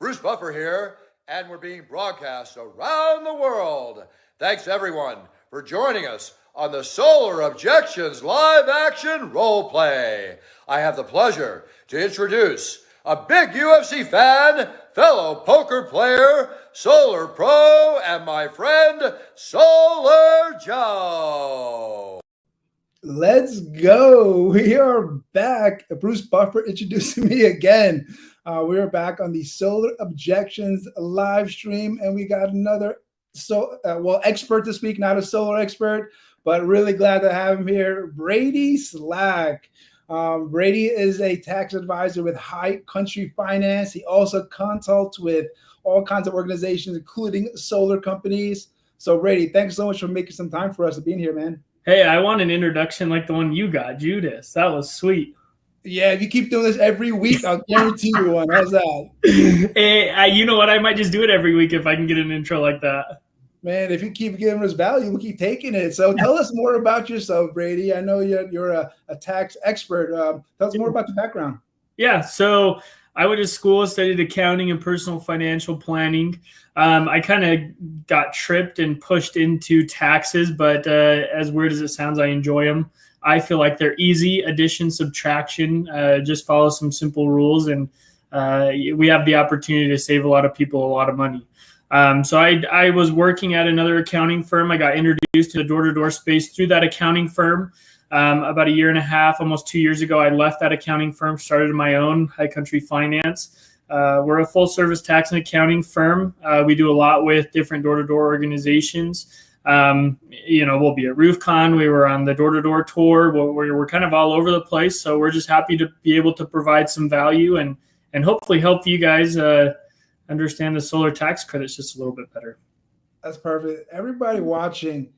Bruce Buffer here, and we're being broadcast around the world. Thanks everyone for joining us on the Solar Objections live action role play. I have the pleasure to introduce a big UFC fan, fellow poker player, Solar Pro, and my friend, Solar Joe. Let's go. We are back. Bruce Buffer introducing me again. We are back on the Solar Objections live stream, and we got another expert this week, not a solar expert, but really glad to have him here, Brady Slack. Brady is a tax advisor with High Country Finance. He also consults with all kinds of organizations, including solar companies. So Brady, thanks so much for making some time for us to being here, man. Hey, I want an introduction like the one you got, Judas. That was sweet. Yeah, if you keep doing this every week, I'll guarantee you one. How's that? Hey, you know what? I might just do it every week if I can get an intro like that. Man, if you keep giving us value, we'll keep taking it. So tell us more about yourself, Brady. I know you're a tax expert. Tell us more about your background. Yeah, so I went to school, studied accounting and personal financial planning. I kind of got tripped and pushed into taxes, but as weird as it sounds, I enjoy them. I feel like they're easy: addition, subtraction. Just follow some simple rules, and we have the opportunity to save a lot of people a lot of money. So I was working at another accounting firm. I got introduced to the door-to-door space through that accounting firm. About a year and a half, almost 2 years ago, I left that accounting firm, started my own, High Country Finance. We're a full-service tax and accounting firm. We do a lot with different door-to-door organizations. We'll be at RoofCon. We were on the door-to-door tour. We're kind of all over the place. So we're just happy to be able to provide some value and hopefully help you guys understand the solar tax credits just a little bit better. That's perfect. Everybody watching,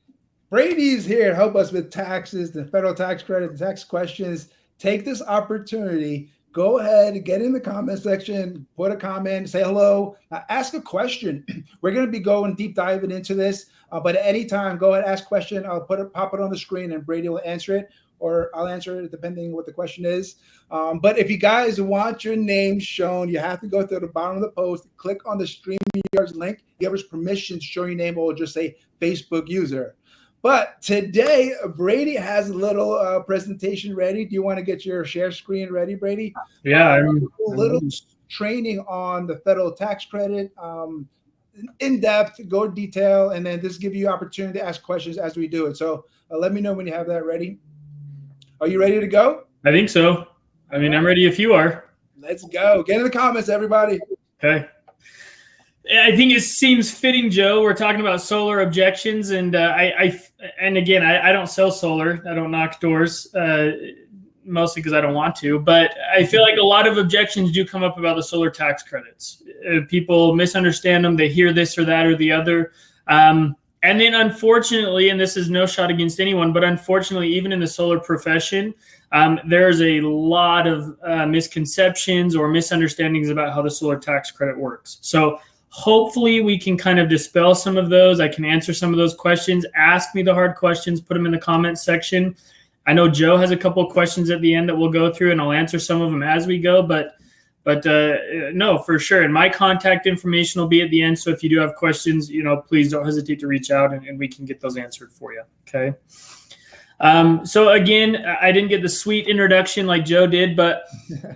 Brady's here to help us with taxes, the federal tax credit, the tax questions. Take this opportunity. Go ahead, get in the comment section, put a comment, say hello, ask a question. We're going to be going deep diving into this, but at any time, go ahead, ask a question. I'll pop it on the screen, and Brady will answer it, or I'll answer it depending on what the question is. But if you guys want your name shown, you have to go to the bottom of the post, click on the StreamYards link, give us permission to show your name, or just say Facebook user. But today, Brady has a little presentation ready. Do you want to get your share screen ready, Brady? Yeah. A little training on the federal tax credit, in depth, go detail, and then this give you opportunity to ask questions as we do it. So let me know when you have that ready. Are you ready to go? I think so. I'm ready if you are. Let's go. Get in the comments, everybody. Okay. I think it seems fitting, Joe. We're talking about solar objections, and I don't sell solar. I don't knock doors, mostly because I don't want to. But I feel like a lot of objections do come up about the solar tax credits. People misunderstand them. They hear this or that or the other. And then unfortunately, and this is no shot against anyone, but unfortunately, even in the solar profession, there's a lot of misconceptions or misunderstandings about how the solar tax credit works. So hopefully we can kind of dispel some of those. I can answer some of those questions. Ask me the hard questions, put them in the comments section. I know Joe has a couple of questions at the end that we'll go through, and I'll answer some of them as we go, but no, for sure. And my contact information will be at the end. So if you do have questions, please don't hesitate to reach out and we can get those answered for you. Okay. So again, I didn't get the sweet introduction like Joe did, but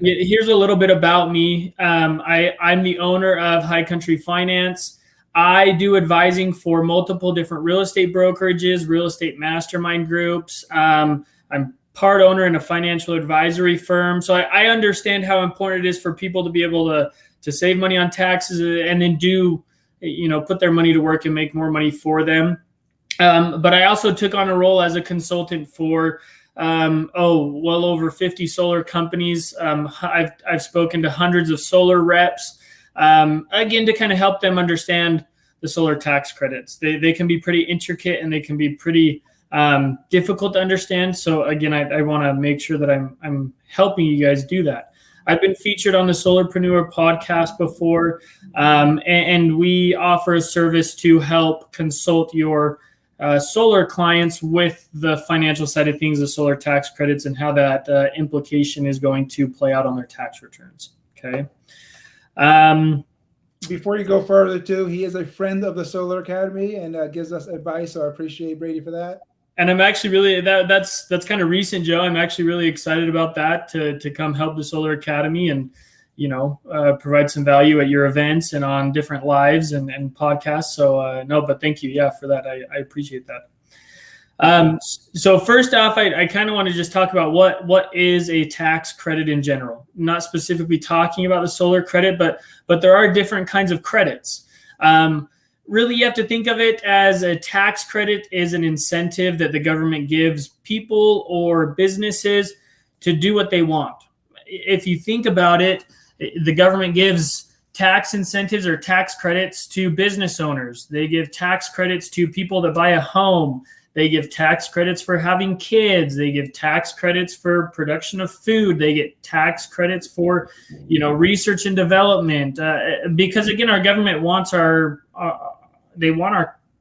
here's a little bit about me. I'm the owner of High Country Finance. I do advising for multiple different real estate brokerages, real estate mastermind groups. I'm part owner in a financial advisory firm. So I understand how important it is for people to be able to save money on taxes and then put their money to work and make more money for them. But I also took on a role as a consultant for, well over 50 solar companies. I've spoken to hundreds of solar reps, again, to kind of help them understand the solar tax credits. They can be pretty intricate and they can be pretty difficult to understand. So again, I want to make sure that I'm helping you guys do that. I've been featured on the Solarpreneur podcast before, and we offer a service to help consult your solar clients with the financial side of things, the solar tax credits, and how that implication is going to play out on their tax returns. Okay. before you go further, too, he is a friend of the Solar Academy and gives us advice. So I appreciate Brady for that. And I'm actually really that's kind of recent, Joe. I'm actually really excited about that to come help the Solar Academy and provide some value at your events and on different lives and podcasts. So no, but thank you, for that. I appreciate that. So first off, I kind of want to just talk about what is a tax credit in general. Not specifically talking about the solar credit, but there are different kinds of credits. Really, you have to think of it as a tax credit is an incentive that the government gives people or businesses to do what they want. If you think about it, the government gives tax incentives or tax credits to business owners. They give tax credits to people that buy a home. They give tax credits for having kids. They give tax credits for production of food. They get tax credits for, research and development. Because again, our government wants our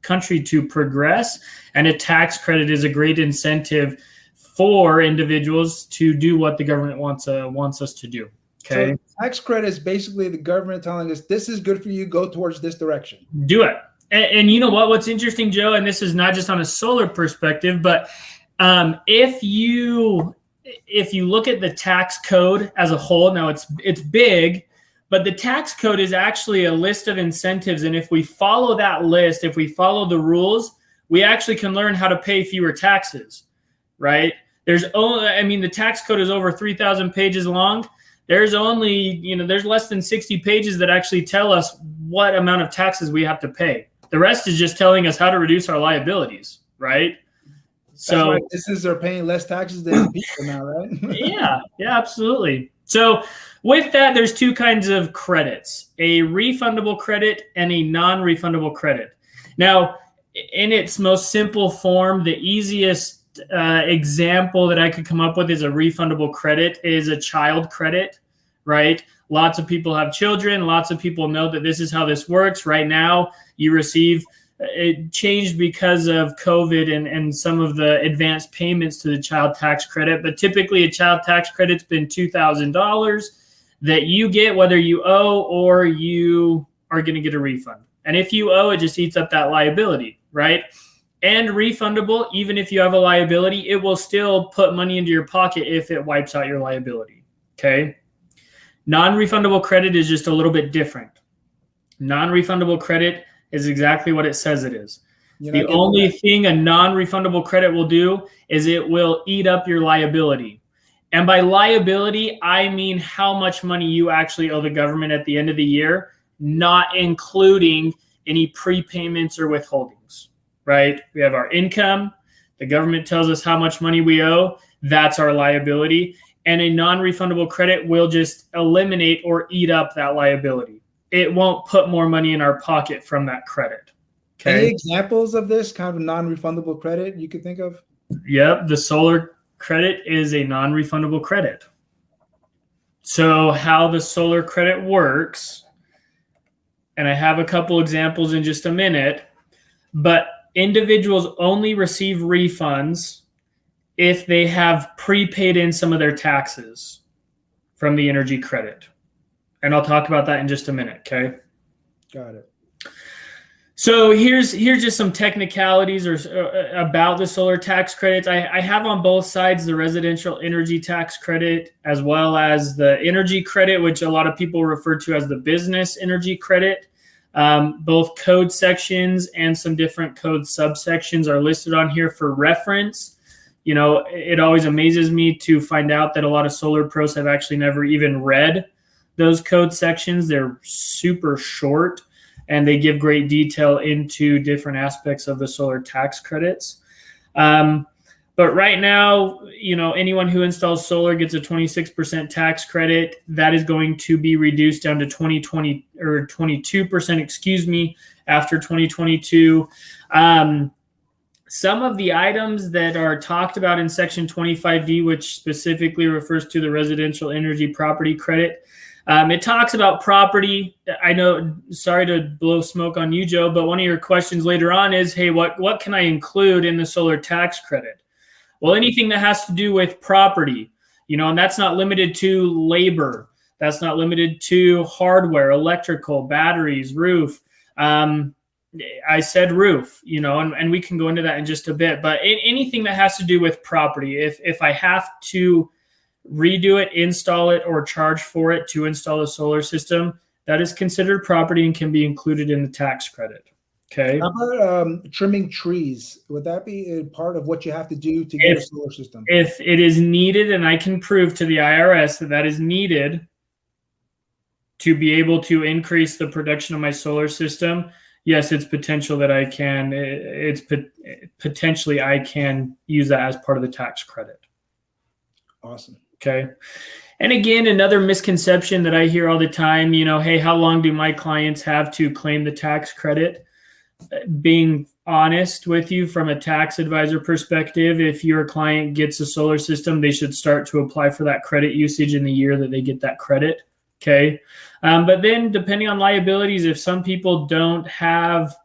country to progress, and a tax credit is a great incentive for individuals to do what the government wants us to do. Okay. So tax credit is basically the government telling us this is good for you. Go towards this direction. Do it. And you know what? What's interesting, Joe, and this is not just on a solar perspective, but if you look at the tax code as a whole, now it's big, but the tax code is actually a list of incentives. And if we follow that list, if we follow the rules, we actually can learn how to pay fewer taxes, right? The tax code is over 3,000 pages long. There's only, there's less than 60 pages that actually tell us what amount of taxes we have to pay. The rest is just telling us how to reduce our liabilities, right? So businesses are paying less taxes than people now, right? yeah, absolutely. So with that, there's two kinds of credits, a refundable credit and a non-refundable credit. Now, in its most simple form, the easiest example that I could come up with is a refundable credit is a child credit, right? Lots of people have children. Lots of people know that this is how this works. Right now, you receive, it changed because of COVID and some of the advanced payments to the child tax credit. But typically, a child tax credit's been $2,000 that you get whether you owe or you are going to get a refund. And if you owe, it just eats up that liability, right? And refundable, even if you have a liability, it will still put money into your pocket if it wipes out your liability, okay? Non-refundable credit is just a little bit different. Non-refundable credit is exactly what it says it is. The only thing a non-refundable credit will do is it will eat up your liability. And by liability, I mean how much money you actually owe the government at the end of the year, not including any prepayments or withholdings, right? We have our income. The government tells us how much money we owe. That's our liability. And a non-refundable credit will just eliminate or eat up that liability. It won't put more money in our pocket from that credit. Okay. Any examples of this kind of non-refundable credit you could think of? Yep. The solar credit is a non-refundable credit. So how the solar credit works, and I have a couple examples in just a minute, but individuals only receive refunds if they have prepaid in some of their taxes from the energy credit. And I'll talk about that in just a minute, okay? Got it. So here's just some technicalities about the solar tax credits. I have on both sides the residential energy tax credit as well as the energy credit, which a lot of people refer to as the business energy credit. Both code sections and some different code subsections are listed on here for reference. It always amazes me to find out that a lot of solar pros have actually never even read those code sections. They're super short and they give great detail into different aspects of the solar tax credits. But right now, anyone who installs solar gets a 26% tax credit. That is going to be reduced down to 2020 or 22%, after 2022. Some of the items that are talked about in Section 25D, which specifically refers to the residential energy property credit, it talks about property. I know, sorry to blow smoke on you, Joe, but one of your questions later on is, hey, what can I include in the solar tax credit? Well, anything that has to do with property, and that's not limited to labor. That's not limited to hardware, electrical, batteries, roof. I said roof, you know, and we can go into that in just a bit, but anything that has to do with property, if I have to redo it, install it, or charge for it to install a solar system, that is considered property and can be included in the tax credit. Okay. How about trimming trees? Would that be a part of what you have to do to get a solar system? If it is needed, and I can prove to the IRS that that is needed to be able to increase the production of my solar system, yes, it's potential that I can. It's potentially I can use that as part of the tax credit. Awesome. Okay. And again, another misconception that I hear all the time, you know, hey, how long do my clients have to claim the tax credit? Being honest with you from a tax advisor perspective, if your client gets a solar system, they should start to apply for that credit usage in the year that they get that credit. Okay. But then depending on liabilities, if some people don't have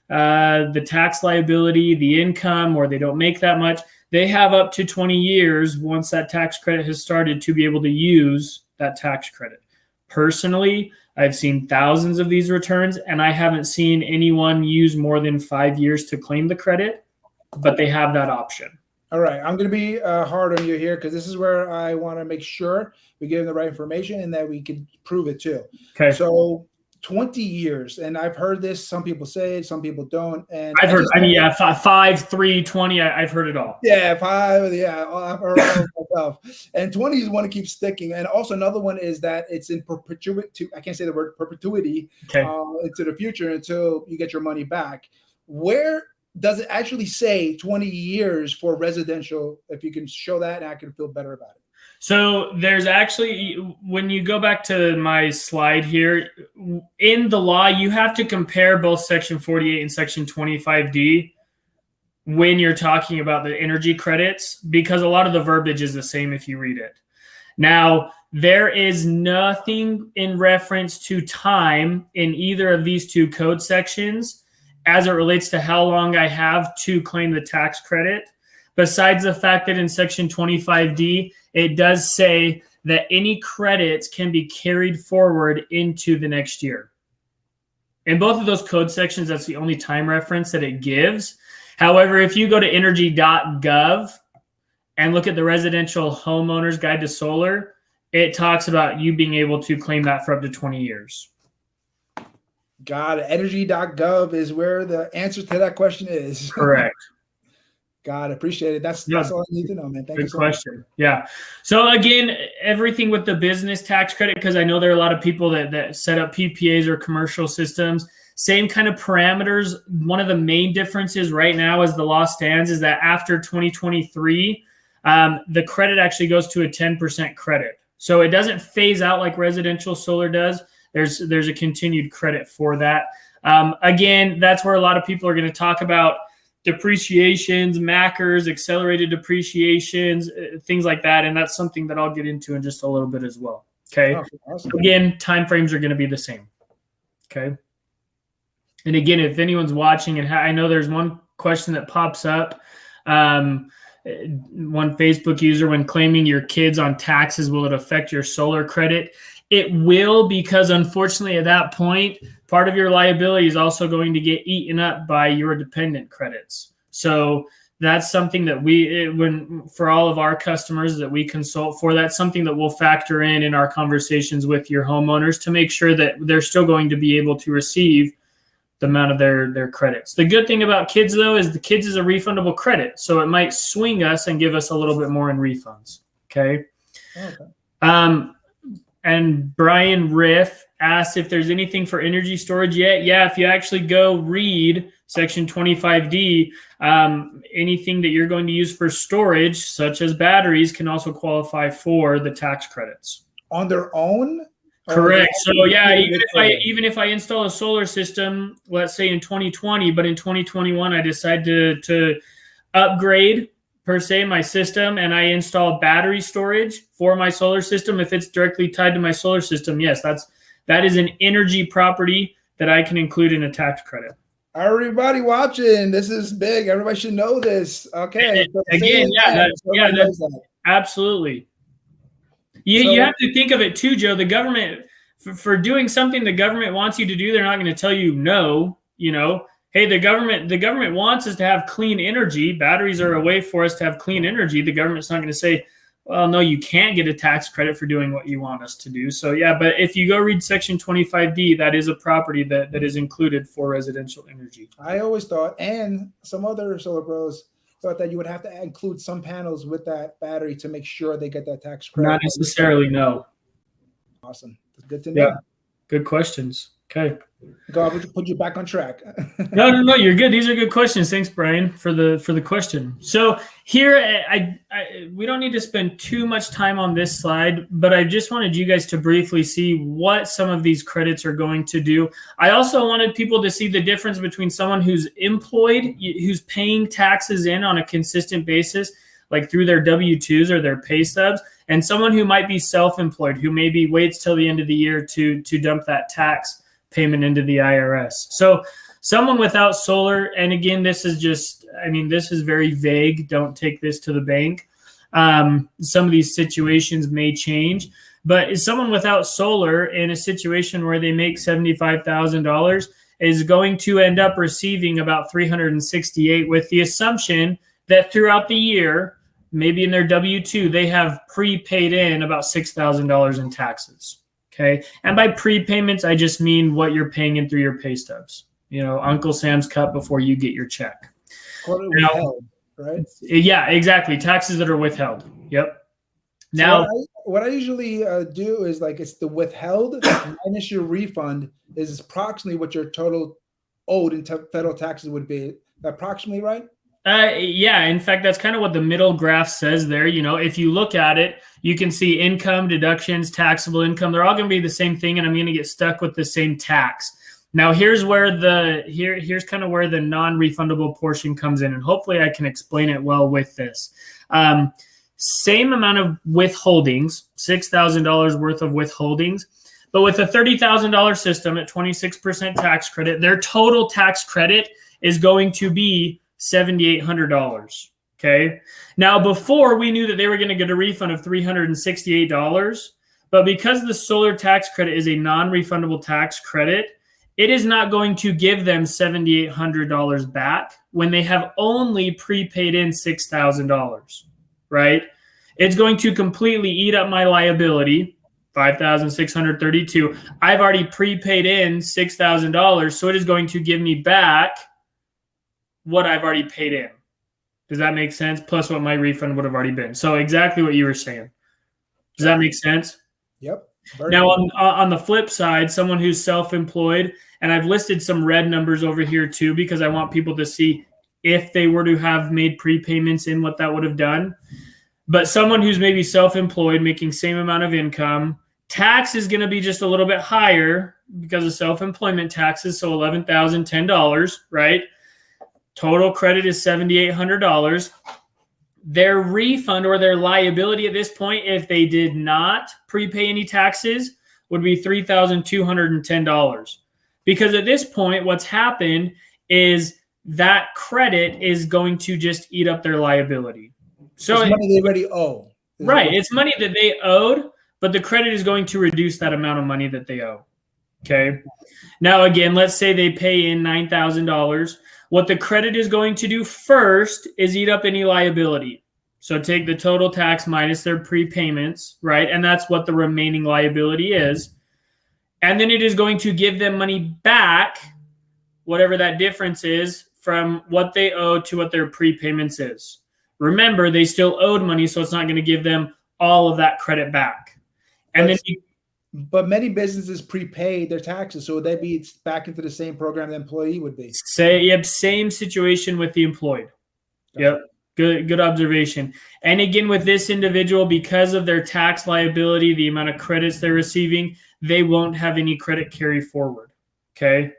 the tax liability, the income, or they don't make that much, they have up to 20 years once that tax credit has started to be able to use that tax credit. Personally, I've seen thousands of these returns, and I haven't seen anyone use more than 5 years to claim the credit, but they have that option. All right. I'm going to be hard on you here because this is where I want to make sure we give them the right information and that we can prove it too. Okay. So 20 years, and I've heard this. Some people say it, some people don't. And I've heard, 5, 3, 20. I've heard it all. Yeah, 5. Yeah, I've heard all myself. And 20 is one to keep sticking. And also another one is that it's in perpetuity. I can't say the word perpetuity into the future until you get your money back. Where does it actually say 20 years for residential? If you can show that, I can feel better about it. So there's actually, when you go back to my slide here, in the law, you have to compare both Section 48 and Section 25D when you're talking about the energy credits, because a lot of the verbiage is the same if you read it. Now, there is nothing in reference to time in either of these two code sections as it relates to how long I have to claim the tax credit, besides the fact that in Section 25D, it does say that any credits can be carried forward into the next year. In both of those code sections, that's the only time reference that it gives. However, if you go to energy.gov and look at the Residential Homeowners Guide to Solar, it talks about you being able to claim that for up to 20 years. Got it. Energy.gov is where the answer to that question is. Correct. God, appreciate it. That's all I need to know, man. Thank you so much. Good question. Yeah. So again, everything with the business tax credit, because I know there are a lot of people that set up PPAs or commercial systems, same kind of parameters. One of the main differences right now as the law stands is that after 2023, the credit actually goes to a 10% credit. So it doesn't phase out like residential solar does. There's a continued credit for that. Again, that's where a lot of people are going to talk about depreciations, MACRs, accelerated depreciations, things like that. And that's something that I'll get into in just a little bit as well. Okay. Awesome. Again, timeframes are going to be the same. Okay. And again, if anyone's watching, and I know there's one question that pops up, one Facebook user, when claiming your kids on taxes, will it affect your solar credit? It will, because unfortunately at that point, part of your liability is also going to get eaten up by your dependent credits. So that's something that for all of our customers that we consult for, that's something that we'll factor in our conversations with your homeowners to make sure that they're still going to be able to receive the amount of their credits. The good thing about kids, though, is the kids is a refundable credit. So it might swing us and give us a little bit more in refunds. Okay. And Brian Riff asked if there's anything for energy storage yet. Yeah, if you actually go read Section 25D, anything that you're going to use for storage, such as batteries, can also qualify for the tax credits. On their own? Correct. So yeah, even if I install a solar system, let's say in 2020, but in 2021 I decide to upgrade per se my system, and I install battery storage for my solar system, if it's directly tied to my solar system, yes, that is an energy property that I can include in a tax credit. Everybody watching, this is big. Everybody should know this. Okay. Again, absolutely. You have to think of it too, Joe. The government, for doing something the government wants you to do, they're not going to tell you no. Hey, the government wants us to have clean energy. Batteries are a way for us to have clean energy. The government's not going to say, well, no, you can't get a tax credit for doing what you want us to do. So yeah, but if you go read Section 25D, that is a property that is included for residential energy. I always thought, and some other solar pros thought, that you would have to include some panels with that battery to make sure they get that tax credit. Not necessarily, no. Awesome. That's good to know. Yeah. Good questions. Okay. God, we put you back on track. No, you're good. These are good questions. Thanks, Brian, for the question. So here, we don't need to spend too much time on this slide, but I just wanted you guys to briefly see what some of these credits are going to do. I also wanted people to see the difference between someone who's employed, who's paying taxes in on a consistent basis, like through their W-2s or their pay stubs, and someone who might be self-employed, who maybe waits till the end of the year to dump that tax payment into the IRS. So someone without solar, and again, this is very vague. Don't take this to the bank. Some of these situations may change, but is someone without solar in a situation where they make $75,000 is going to end up receiving about $368, with the assumption that throughout the year, maybe in their W-2, they have prepaid in about $6,000 in taxes. Okay. And by prepayments, I just mean what you're paying in through your pay stubs. Uncle Sam's cut before you get your check. Withheld, right? Yeah, exactly. Taxes that are withheld. Yep. Now, so what I usually do is, like, it's the withheld minus your refund is approximately what your total owed in federal taxes would be. Approximately, right? Yeah, in fact, that's kind of what the middle graph says there. If you look at it, you can see income, deductions, taxable income. They're all going to be the same thing, and I'm going to get stuck with the same tax. Now, here's kind of where the non-refundable portion comes in, and hopefully I can explain it well with this. Same amount of withholdings, $6,000 worth of withholdings, but with a $30,000 system at 26% tax credit, their total tax credit is going to be $7,800. Okay. Now, before, we knew that they were going to get a refund of $368, but because the solar tax credit is a non-refundable tax credit, it is not going to give them $7,800 back when they have only prepaid in $6,000, right? It's going to completely eat up my liability, $5,632. I've already prepaid in $6,000, so it is going to give me back what I've already paid in. Does that make sense? Plus what my refund would have already been. So exactly what you were saying. Does that make sense? Yep. Now on the flip side, someone who's self-employed, and I've listed some red numbers over here too, because I want people to see if they were to have made prepayments in what that would have done. But someone who's maybe self-employed, making same amount of income, tax is going to be just a little bit higher because of self-employment taxes. So $11,010, right? Total credit is $7,800. Their refund or their liability at this point, if they did not prepay any taxes, would be $3,210. Because at this point, what's happened is that credit is going to just eat up their liability. So it's money they already owe. Right. It's money that they owed, but the credit is going to reduce that amount of money that they owe. Okay. Now, again, let's say they pay in $9,000. What the credit is going to do first is eat up any liability. So take the total tax minus their prepayments, right? And that's what the remaining liability is. And then it is going to give them money back, whatever that difference is, from what they owe to what their prepayments is. Remember, they still owed money, so it's not going to give them all of that credit back. And but many businesses prepay their taxes, so would they be back into the same program the employee would be? Same situation with the employed. Yep. Good observation. And again, with this individual, because of their tax liability, the amount of credits they're receiving, they won't have any credit carry forward. Okay.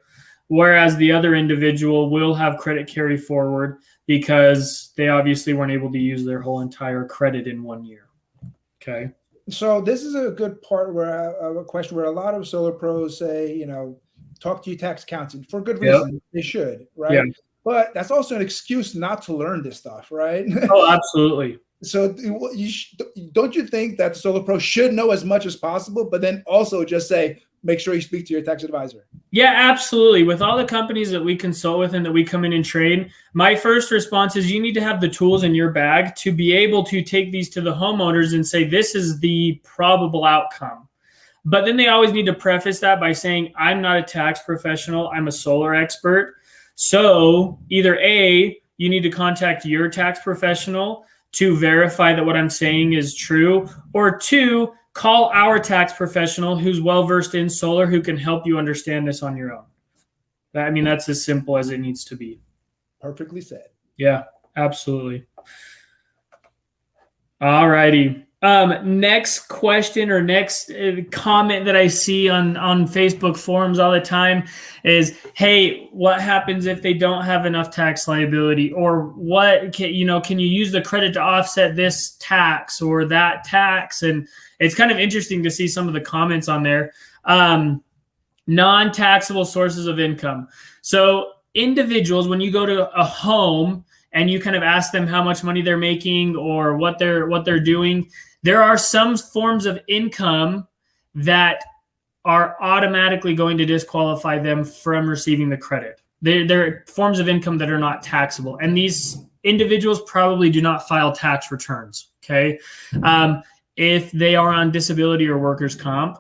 Whereas the other individual will have credit carry forward because they obviously weren't able to use their whole entire credit in 1 year. Okay. So this is a good part where a question where a lot of solar pros say, talk to your tax accountant for good reason. Yep. They should, right? Yeah. But that's also an excuse not to learn this stuff, right? Oh, absolutely. So don't you think that the Solar Pro should know as much as possible, but then also just say, make sure you speak to your tax advisor? Yeah, absolutely. With all the companies that we consult with and that we come in and train, my first response is you need to have the tools in your bag to be able to take these to the homeowners and say, this is the probable outcome. But then they always need to preface that by saying, I'm not a tax professional, I'm a solar expert. So either A, you need to contact your tax professional to verify that what I'm saying is true, or two, call our tax professional who's well-versed in solar who can help you understand this on your own. I mean, that's as simple as it needs to be. Perfectly said. Yeah, absolutely. All righty. Next question or next comment that I see on Facebook forums all the time is, hey, what happens if they don't have enough tax liability? Or can you use the credit to offset this tax or that tax? And it's kind of interesting to see some of the comments on there. Non-taxable sources of income. So individuals, when you go to a home and you kind of ask them how much money they're making or what they're doing, there are some forms of income that are automatically going to disqualify them from receiving the credit. They're forms of income that are not taxable. And these individuals probably do not file tax returns, okay? If they are on disability or workers' comp,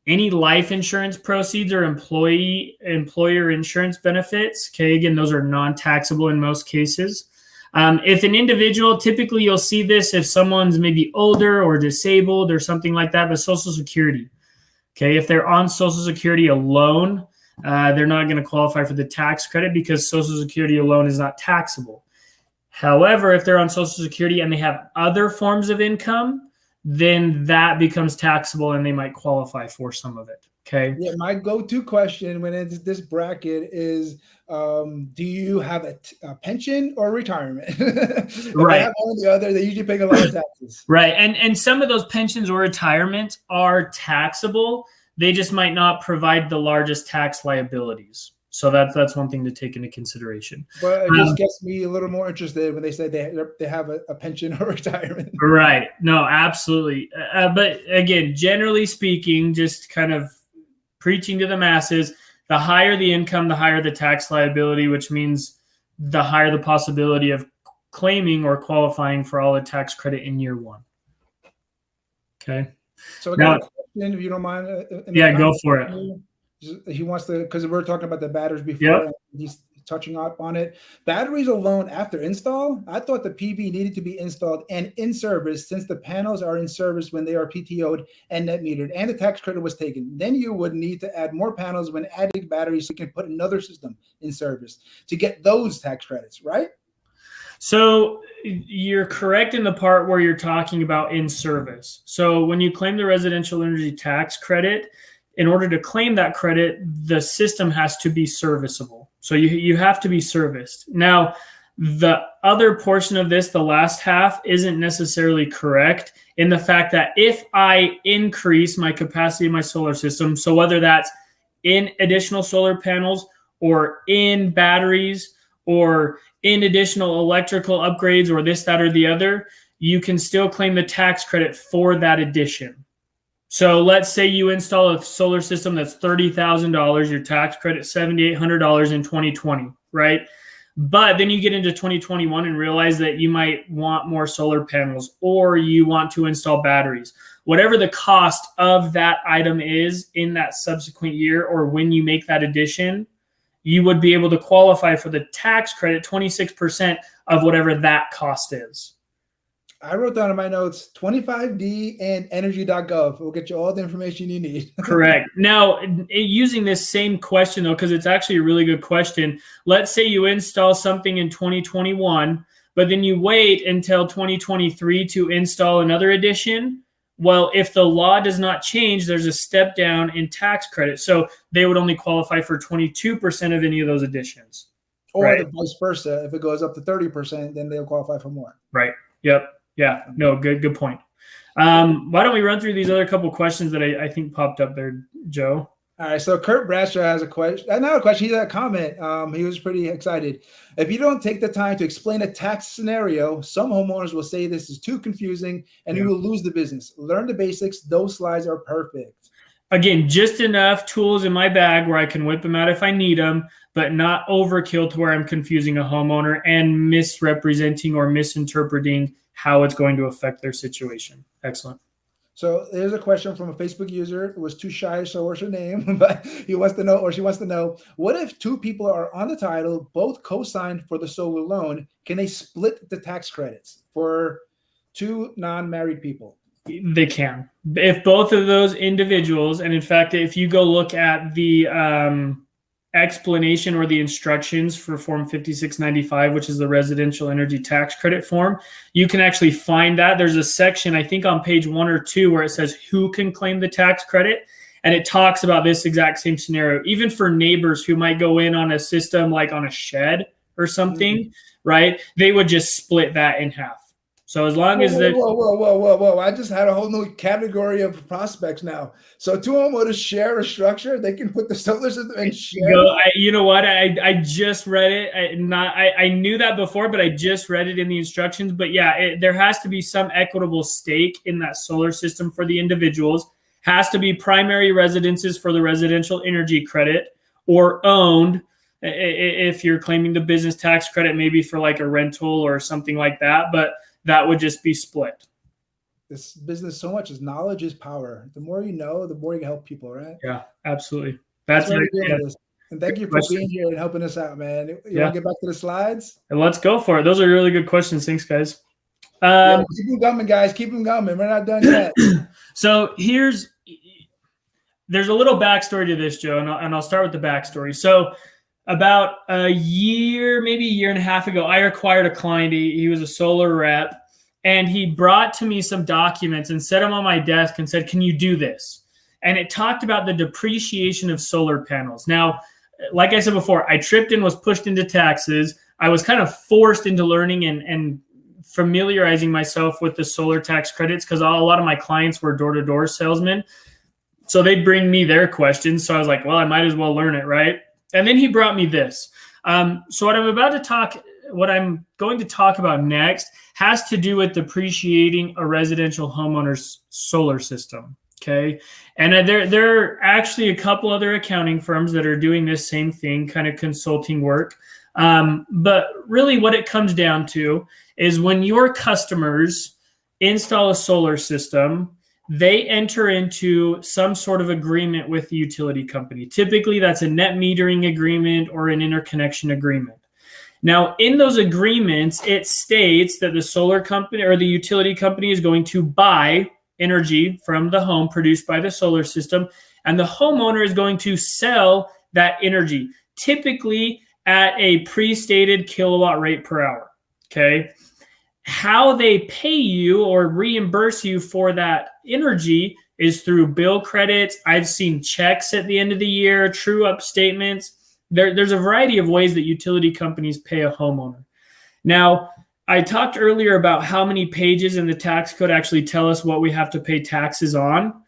any life insurance proceeds or employer insurance benefits, okay, again, those are non-taxable in most cases. If an individual, typically you'll see this if someone's maybe older or disabled or something like that, but Social Security. Okay, if they're on Social Security alone, they're not going to qualify for the tax credit because Social Security alone is not taxable. However, if they're on Social Security and they have other forms of income, then that becomes taxable and they might qualify for some of it. Okay. Yeah, my go-to question when it's this bracket is, do you have a pension or retirement? If Right. they have one or the other, they usually pay a lot of taxes. Right. And some of those pensions or retirement are taxable. They just might not provide the largest tax liabilities. So that's one thing to take into consideration. But it just gets me a little more interested when they say they have a pension or retirement. Right. No, absolutely. But again, generally speaking, just kind of preaching to the masses, the higher the income, the higher the tax liability, which means the higher the possibility of claiming or qualifying for all the tax credit in year one. Okay. So I got a question, if you don't mind. Yeah, go for it. He wants to, because we were talking about the batteries before, and he's touching up on it. Batteries alone after install, I thought the PV needed to be installed and in service, since the panels are in service when they are PTO'd and net metered and the tax credit was taken. Then you would need to add more panels when adding batteries so you can put another system in service to get those tax credits, right? So you're correct in the part where you're talking about in service. So when you claim the residential energy tax credit, in order to claim that credit, the system has to be serviceable. So you have to be serviced. Now, the other portion of this, the last half, isn't necessarily correct in the fact that if I increase my capacity of my solar system, so whether that's in additional solar panels or in batteries or in additional electrical upgrades or this, that, or the other, you can still claim the tax credit for that addition. So let's say you install a solar system that's $30,000, your tax credit $7,800 in 2020, right? But then you get into 2021 and realize that you might want more solar panels or you want to install batteries. Whatever the cost of that item is in that subsequent year or when you make that addition, you would be able to qualify for the tax credit, 26% of whatever that cost is. I wrote down in my notes 25D and energy.gov will get you all the information you need. Correct. Now, using this same question, though, because it's actually a really good question. Let's say you install something in 2021, but then you wait until 2023 to install another addition. Well, if the law does not change, there's a step down in tax credit. So they would only qualify for 22% of any of those additions. Or right? The vice versa. If it goes up to 30%, then they'll qualify for more. Right. Yep. Yeah, no, good point. Why don't we run through these other couple questions that I think popped up there, Joe? All right, so Kurt Bradshaw has a question. Not a question, he had a comment. He was pretty excited. If you don't take the time to explain a tax scenario, some homeowners will say this is too confusing and you will lose the business. Learn the basics. Those slides are perfect. Again, just enough tools in my bag where I can whip them out if I need them, but not overkill to where I'm confusing a homeowner and misrepresenting or misinterpreting how it's going to affect their situation. Excellent. So there's a question from a Facebook user who was too shy to show us her name, but he wants to know, or she wants to know, what if two people are on the title, both co-signed for the solar loan? Can they split the tax credits for two non-married people? They can. If both of those individuals, and in fact, if you go look at the explanation or the instructions for Form 5695, which is the residential energy tax credit form, you can actually find that. There's a section, I think on page 1 or 2, where it says who can claim the tax credit. And it talks about this exact same scenario, even for neighbors who might go in on a system like on a shed or something, right? They would just split that in half. So as long as there's whoa! I just had a whole new category of prospects now. So two homeowners share a structure; they can put the solar system and share. You know what? I just read it. I knew that before, but I just read it in the instructions. But yeah, there has to be some equitable stake in that solar system for the individuals. Has to be primary residences for the residential energy credit, or owned if you're claiming the business tax credit, maybe for like a rental or something like that. But that would just be split. This business so much is knowledge is power. The more you know, the more you can help people, right? Yeah, absolutely. That's what we're doing this. And thank you for being here and helping us out, man. You want to get back to the slides? And let's go for it. Those are really good questions. Thanks, guys. Keep them coming, guys. Keep them coming. We're not done yet. So there's a little backstory to this, Joe, and I'll start with the backstory. So about a year, maybe a year and a half ago, I acquired a client. He was a solar rep, and he brought to me some documents and set them on my desk and said, can you do this? And it talked about the depreciation of solar panels. Now, like I said before, I tripped and was pushed into taxes. I was kind of forced into learning and familiarizing myself with the solar tax credits because a lot of my clients were door-to-door salesmen. So they'd bring me their questions. So I was like, well, I might as well learn it, right? And then he brought me this. So what I'm going to talk about next has to do with depreciating a residential homeowner's solar system. Okay. And there are actually a couple other accounting firms that are doing this same thing, kind of consulting work. But really what it comes down to is when your customers install a solar system, they enter into some sort of agreement with the utility company. Typically, that's a net metering agreement or an interconnection agreement. Now, in those agreements, it states that the solar company or the utility company is going to buy energy from the home produced by the solar system, and the homeowner is going to sell that energy, typically at a pre-stated kilowatt rate per hour. Okay. How they pay you or reimburse you for that energy is through bill credits. I've seen checks at the end of the year, true up statements. There's a variety of ways that utility companies pay a homeowner. Now, I talked earlier about how many pages in the tax code actually tell us what we have to pay taxes on.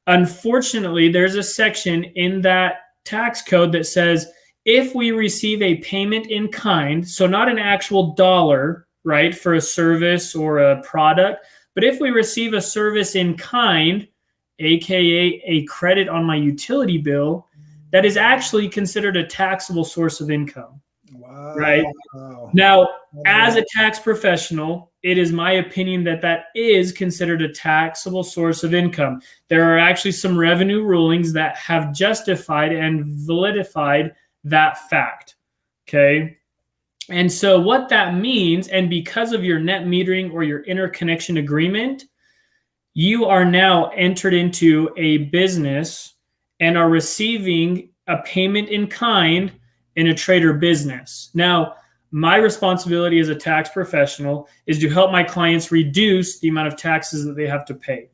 Unfortunately, there's a section in that tax code that says if we receive a payment in kind, so not an actual dollar, right, for a service or a product, but if we receive a service in kind, aka a credit on my utility bill, that is actually considered a taxable source of income. Wow. Right? Now, as a tax professional, it is my opinion that is considered a taxable source of income. There are actually some revenue rulings that have justified and validified that fact. Okay. And so what that means, and because of your net metering or your interconnection agreement, you are now entered into a business and are receiving a payment in kind in a trade or business. Now, my responsibility as a tax professional is to help my clients reduce the amount of taxes that they have to pay.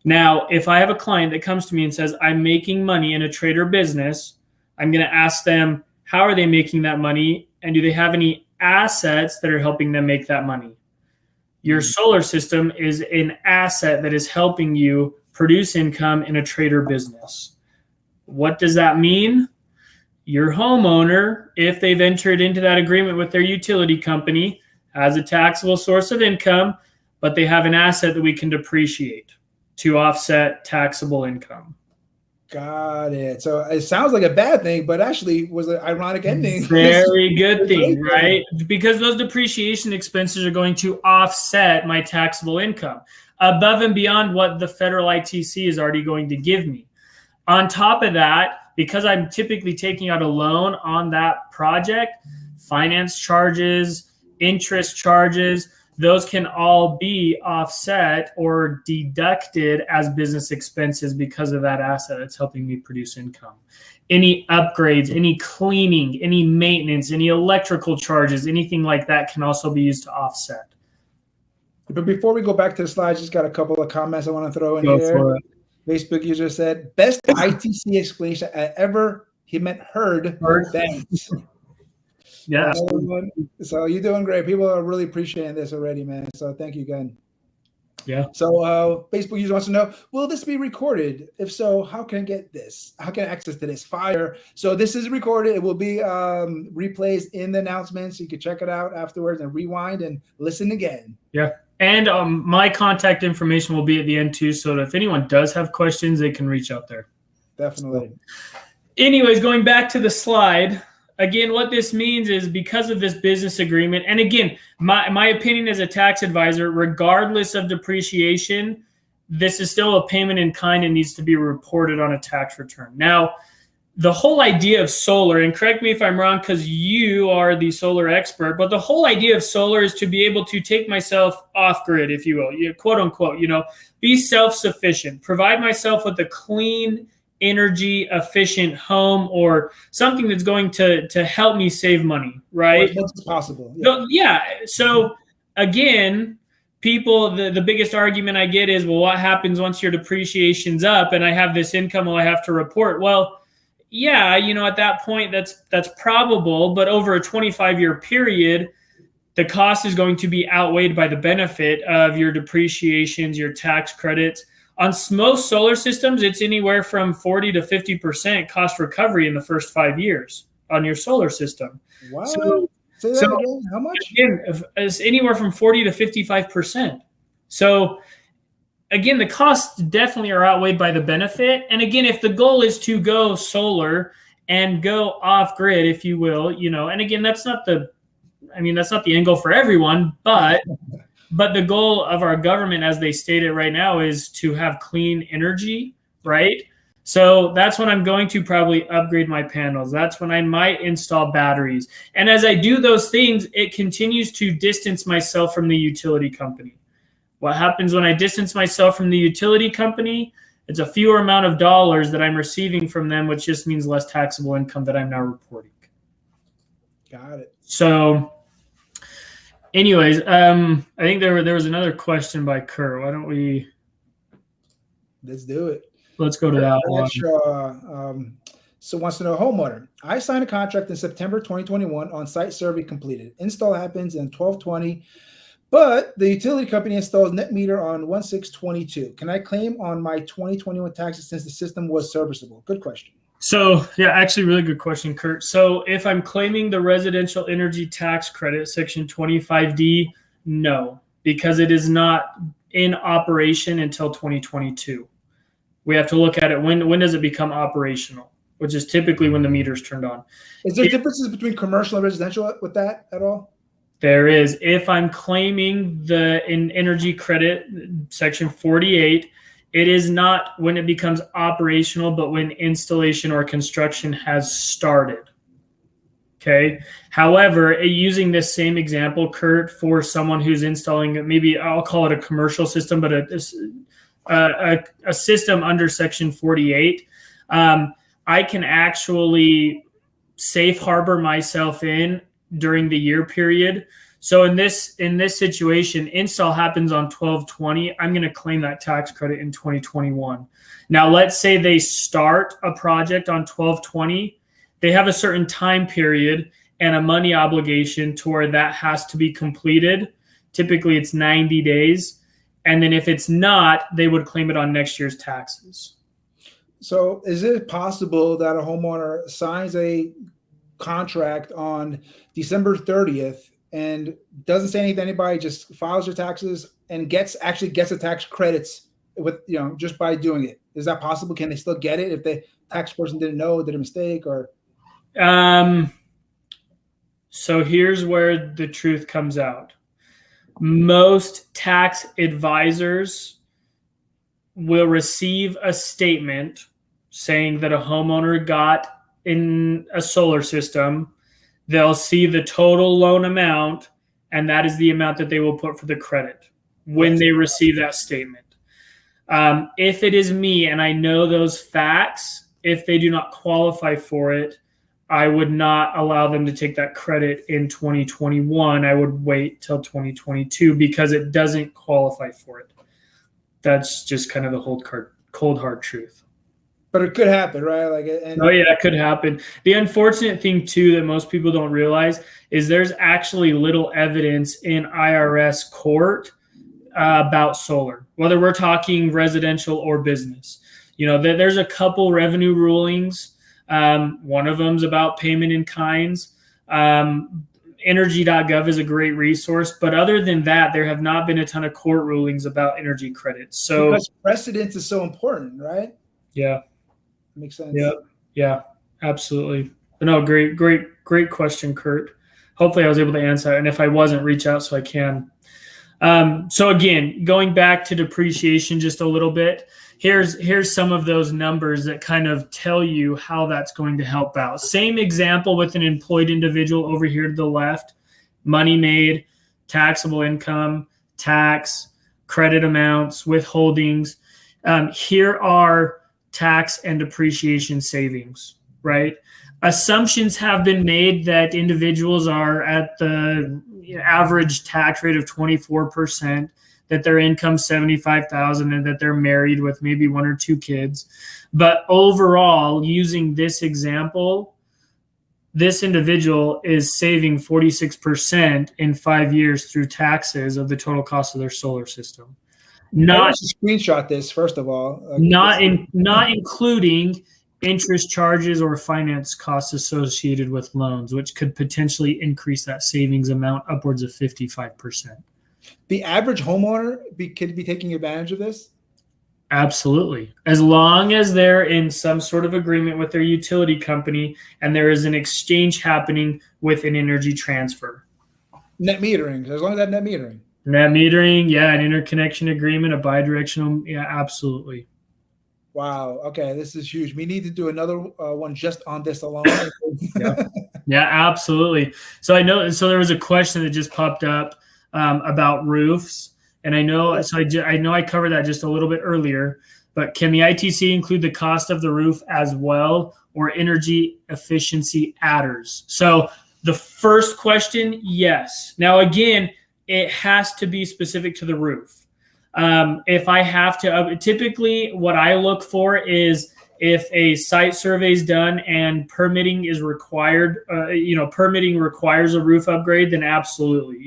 Now, if I have a client that comes to me and says, I'm making money in a trade or business, I'm going to ask them, how are they making that money? And do they have any assets that are helping them make that money? Your solar system is an asset that is helping you produce income in a trade or business. What does that mean? Your homeowner, if they've entered into that agreement with their utility company, has a taxable source of income, but they have an asset that we can depreciate to offset taxable income. Got it. So it sounds like a bad thing, but actually was an ironic ending. Very good thing, right? Because those depreciation expenses are going to offset my taxable income above and beyond what the federal ITC is already going to give me. On top of that, because I'm typically taking out a loan on that project, finance charges, interest charges, those can all be offset or deducted as business expenses because of that asset that's helping me produce income. Any upgrades, any cleaning, any maintenance, any electrical charges, anything like that can also be used to offset. But before we go back to the slides, just got a couple of comments I want to throw in here. Facebook user said, best ITC explanation I ever, he meant heard. Thanks. Yeah. So you're doing great. People are really appreciating this already, man. So thank you again. Yeah. So Facebook user wants to know, will this be recorded? If so, how can I get this? How can I access to this? Fire. So this is recorded. It will be replays in the announcements. You can check it out afterwards and rewind and listen again. Yeah. And my contact information will be at the end too. So if anyone does have questions, they can reach out there. Definitely. So, anyways, going back to the slide, again, what this means is because of this business agreement, and again, my opinion as a tax advisor, regardless of depreciation, this is still a payment in kind and needs to be reported on a tax return. Now, the whole idea of solar, and correct me if I'm wrong because you are the solar expert, but the whole idea of solar is to be able to take myself off grid, if you will, quote unquote, be self-sufficient, provide myself with a clean, energy efficient home or something that's going to help me save money, right? As much as possible. Yeah. So again, people, the biggest argument I get is, well, what happens once your depreciation's up and I have this income I have to report? Well, yeah, at that point, that's probable, but over a 25-year period, the cost is going to be outweighed by the benefit of your depreciations, your tax credits. On most solar systems, it's anywhere from 40 to 50% cost recovery in the first 5 years on your solar system. Wow. Say that again. How much? Again, it's anywhere from 40 to 55%. So again, the costs definitely are outweighed by the benefit. And again, if the goal is to go solar and go off grid, if you will, and again, that's not the end goal for everyone, but the goal of our government, as they state it right now, is to have clean energy, right? So that's when I'm going to probably upgrade my panels. That's when I might install batteries. And as I do those things, it continues to distance myself from the utility company. What happens when I distance myself from the utility company? It's a fewer amount of dollars that I'm receiving from them, which just means less taxable income that I'm now reporting. Got it. So anyways, I think there was another question by Kurt. Why don't we? Let's do it. Let's go to that one. So wants to know, homeowner, I signed a contract in September 2021 on site survey completed. Install happens in 12/20. But the utility company installs net meter on 1/6/22. Can I claim on my 2021 taxes since the system was serviceable? Good question. So, yeah, actually, really good question, Kurt. So if I'm claiming the residential energy tax credit, section 25D, no, because it is not in operation until 2022. We have to look at it. When does it become operational, which is typically when the meter's turned on. Is there differences between commercial and residential with that at all? There is. If I'm claiming the energy credit, section 48, it is not when it becomes operational, but when installation or construction has started. Okay. However, using this same example, Kurt, for someone who's installing, maybe I'll call it a commercial system, but a system under section 48, I can actually safe harbor myself in during the year period. So in this situation, install happens on 12/20. I'm going to claim that tax credit in 2021. Now, let's say they start a project on 12/20. They have a certain time period and a money obligation to where that has to be completed. Typically, it's 90 days. And then if it's not, they would claim it on next year's taxes. So is it possible that a homeowner signs a contract on December 30th and doesn't say anything to anybody, just files their taxes and actually gets the tax credits with, just by doing it? Is that possible? Can they still get it if the tax person didn't know, did a mistake, or? So here's where the truth comes out. Most tax advisors will receive a statement saying that a homeowner got in a solar system. They'll see the total loan amount, and that is the amount that they will put for the credit when they receive that statement. If it is me and I know those facts, if they do not qualify for it, I would not allow them to take that credit in 2021. I would wait till 2022 because it doesn't qualify for it. That's just kind of the cold hard truth. But it could happen, right? Oh yeah, it could happen. The unfortunate thing too that most people don't realize is there's actually little evidence in IRS court about solar, whether we're talking residential or business. There's a couple revenue rulings. One of them's about payment in kinds. Energy.gov is a great resource, but other than that, there have not been a ton of court rulings about energy credits. So because precedence is so important, right? Yeah. Makes sense. Yeah, absolutely. But no, great question, Kurt. Hopefully I was able to answer that. And if I wasn't, reach out so I can. So again, going back to depreciation just a little bit, here's some of those numbers that kind of tell you how that's going to help out. Same example with an employed individual over here to the left: money made, taxable income, tax, credit amounts, withholdings. Here are tax and depreciation savings, right? Assumptions have been made that individuals are at the average tax rate of 24%, that their income $75,000, and that they're married with maybe one or two kids. But overall, using this example, this individual is saving 46% in 5 years through taxes of the total cost of their solar system. Not screenshot this first of all. Not including interest charges or finance costs associated with loans, which could potentially increase that savings amount upwards of 55%. The average homeowner could be taking advantage of this? Absolutely. As long as they're in some sort of agreement with their utility company and there is an exchange happening with an energy transfer. Net metering, as long as that net metering. Net metering, yeah, an interconnection agreement, a bidirectional, yeah, absolutely. Wow. Okay, this is huge. We need to do another one just on this alone. Yeah, absolutely. So there was a question that just popped up about roofs, and I know I covered that just a little bit earlier. But can the ITC include the cost of the roof as well, or energy efficiency adders? So the first question, yes. Now again, it has to be specific to the roof. If I have to, typically what I look for is if a site survey is done and permitting is required, permitting requires a roof upgrade, then absolutely.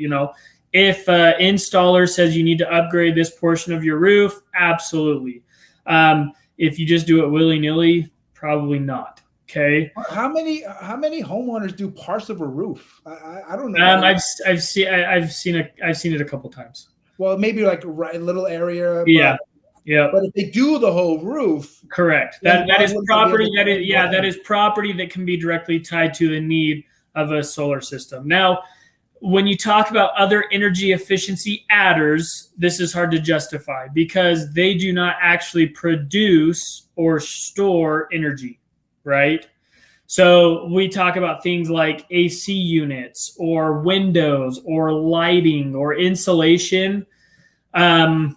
If installer says you need to upgrade this portion of your roof, absolutely. If you just do it willy-nilly, probably not. Okay. How many homeowners do parts of a roof? I don't know. I've seen it a couple times. Well, maybe like a little area. Yeah. But if they do the whole roof, correct. That is property. That is property that can be directly tied to the need of a solar system. Now, when you talk about other energy efficiency adders, this is hard to justify because they do not actually produce or store energy, right? So we talk about things like AC units or windows or lighting or insulation. No,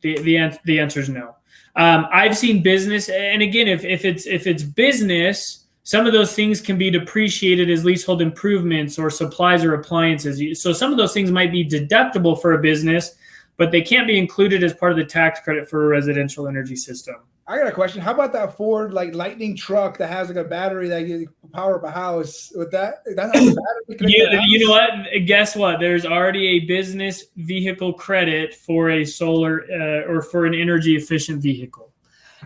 the answer is no. I've seen business, and again, if it's business, some of those things can be depreciated as leasehold improvements or supplies or appliances. So some of those things might be deductible for a business, but they can't be included as part of the tax credit for a residential energy system. I got a question. How about that Ford lightning truck that has a battery that you power up a house with that? That has a battery. You know what? Guess what? There's already a business vehicle credit for a solar or for an energy efficient vehicle.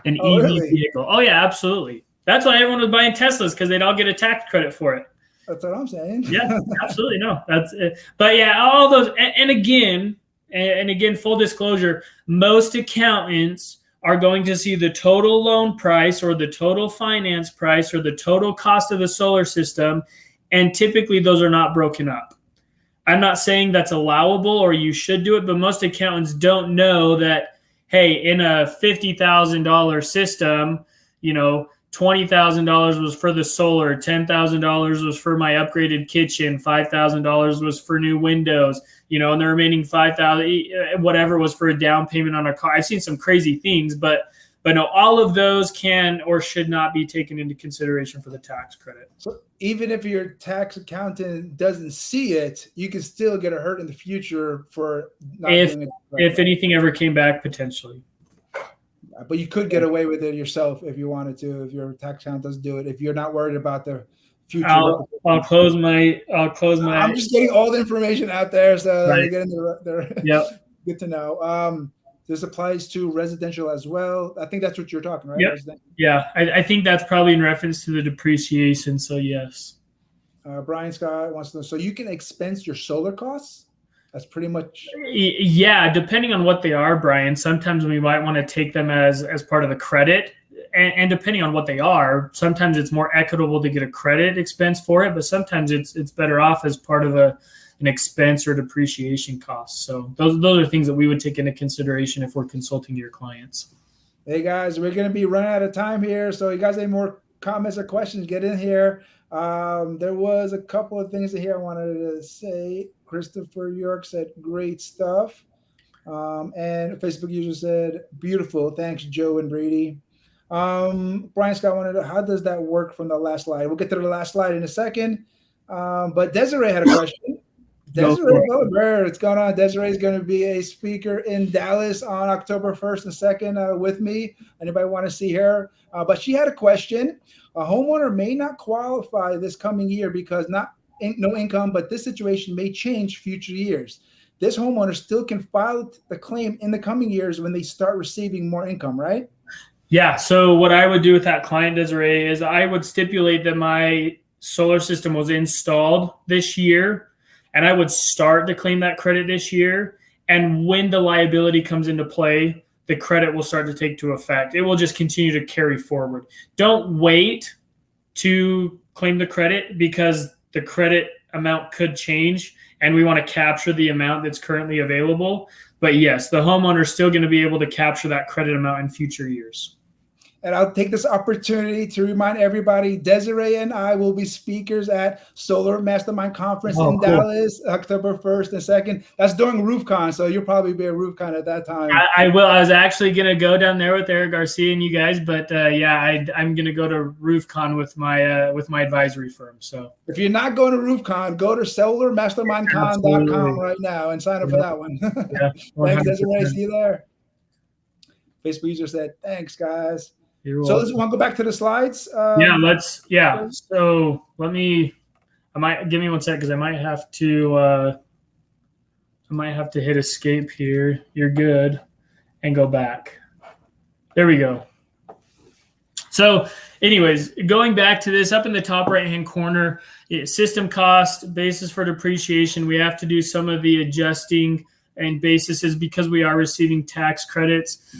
an Oh, EV really? vehicle. Oh yeah, absolutely. That's why everyone was buying Teslas, because they'd all get a tax credit for it. That's what I'm saying. Yeah, absolutely. No, that's it. But yeah, all those, and again, full disclosure, most accountants are going to see the total loan price or the total finance price or the total cost of the solar system. And typically those are not broken up. I'm not saying that's allowable or you should do it, but most accountants don't know that, hey, in a $50,000 system, $20,000 was for the solar, $10,000 was for my upgraded kitchen, $5,000 was for new windows, and the remaining $5,000, whatever, was for a down payment on a car. I've seen some crazy things, but no, all of those can or should not be taken into consideration for the tax credit. So even if your tax accountant doesn't see it, you can still get hurt in the future for not doing it. If anything ever came back, potentially. But you could get away with it yourself if you wanted to, if your tax accountant doesn't do it, if you're not worried about the future. I'll close my. I'm just getting all the information out there, so right. You're getting the Yep. Good to know. This applies to residential as well. I think that's what you're talking, right? Yep. Yeah, I think that's probably in reference to the depreciation. So yes. Brian Scott wants to know, so you can expense your solar costs? That's pretty much. Yeah, depending on what they are, Brian. Sometimes we might want to take them as part of the credit, and depending on what they are, sometimes it's more equitable to get a credit expense for it, but sometimes it's better off as part of an expense or depreciation cost. So those are things that we would take into consideration if we're consulting your clients. Hey guys, we're going to be running out of time here. So you guys have any more comments or questions, get in here. There was a couple of things here I wanted to say. Christopher York said, great stuff. And a Facebook user said, beautiful. Thanks, Joe and Brady. Brian Scott wanted to know, how does that work from the last slide? We'll get to the last slide in a second. But Desiree had a question. Desiree Gilbert, what's going on? Desiree is going to be a speaker in Dallas on October 1st and 2nd with me. Anybody want to see her? But she had a question. A homeowner may not qualify this coming year because no income, but this situation may change future years. This homeowner still can file the claim in the coming years when they start receiving more income, right? Yeah. So what I would do with that client, Desiree, is I would stipulate that my solar system was installed this year, and I would start to claim that credit this year. And when the liability comes into play, the credit will start to take to effect. It will just continue to carry forward. Don't wait to claim the credit, because the credit amount could change, and we want to capture the amount that's currently available. But yes, the homeowner is still going to be able to capture that credit amount in future years. And I'll take this opportunity to remind everybody, Desiree and I will be speakers at Solar Mastermind Conference in Dallas, October 1st and 2nd. That's during RoofCon, so you'll probably be at RoofCon at that time. I will. I was actually going to go down there with Eric Garcia and you guys, but I'm going to go to RoofCon with my advisory firm. So if you're not going to RoofCon, go to solarmastermindcon.com right now and sign up for that one. Yeah, thanks, Desiree. See you there. Facebook user said, thanks, guys. So let's want to go back to the slides. So give me 1 sec, because I might have to hit escape here. You're good, and go back. There we go. So anyways, going back to this, up in the top right-hand corner, system cost, basis for depreciation, we have to do some of the adjusting and basis is because we are receiving tax credits.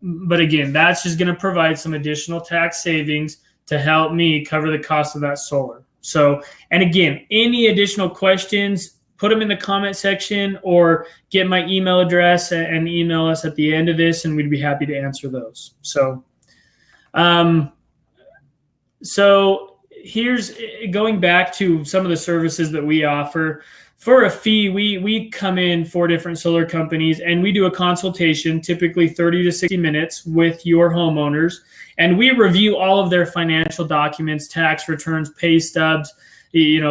But again, that's just going to provide some additional tax savings to help me cover the cost of that solar. So, and again, any additional questions, put them in the comment section or get my email address and email us at the end of this, and we'd be happy to answer those. So, here's going back to some of the services that we offer. For a fee, we come in 4 different solar companies, and we do a consultation, typically 30 to 60 minutes with your homeowners. And we review all of their financial documents, tax returns, pay stubs,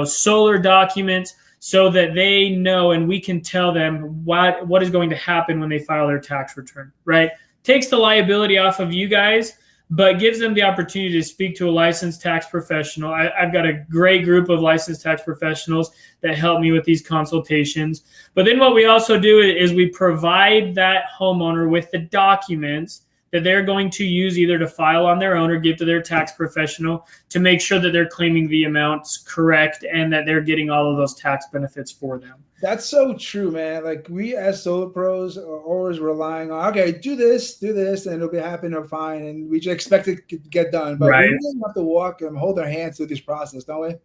solar documents, so that they know and we can tell them what is going to happen when they file their tax return, right? Takes the liability off of you guys, but gives them the opportunity to speak to a licensed tax professional. I've got a great group of licensed tax professionals that help me with these consultations. But then what we also do is we provide that homeowner with the documents that they're going to use either to file on their own or give to their tax professional to make sure that they're claiming the amounts correct and that they're getting all of those tax benefits for them. That's so true, man. Like we as solar pros are always relying on, okay, do this, and it'll be happening fine. And we just expect it to get done. But we really have to walk and hold our hands through this process, don't we?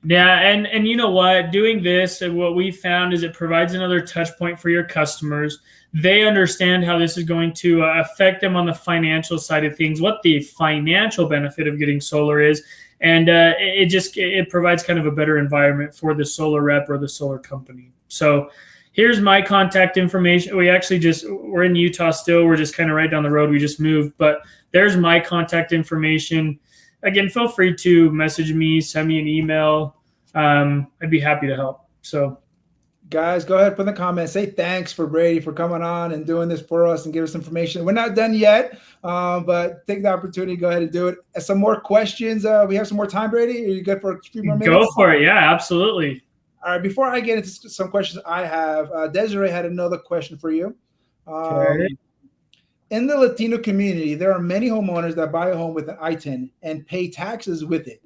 Yeah, and you know what? Doing this, and what we found is it provides another touch point for your customers. They understand how this is going to affect them on the financial side of things, what the financial benefit of getting solar is, and it provides kind of a better environment for the solar rep or the solar company. So here's my contact information. We're in Utah still. We're just kind of right down the road. We just moved, but there's my contact information. Again, feel free to message me, send me an email. I'd be happy to help. So guys, go ahead, put in the comments, say thanks for Brady for coming on and doing this for us and give us information. We're not done yet, but take the opportunity, go ahead and do it. Some more questions. We have some more time, Brady. Are you good for a few more minutes? Go for it. Yeah, absolutely. All right, before I get into some questions I have, Desiree had another question for you. Okay. In the Latino community, there are many homeowners that buy a home with an ITIN and pay taxes with it.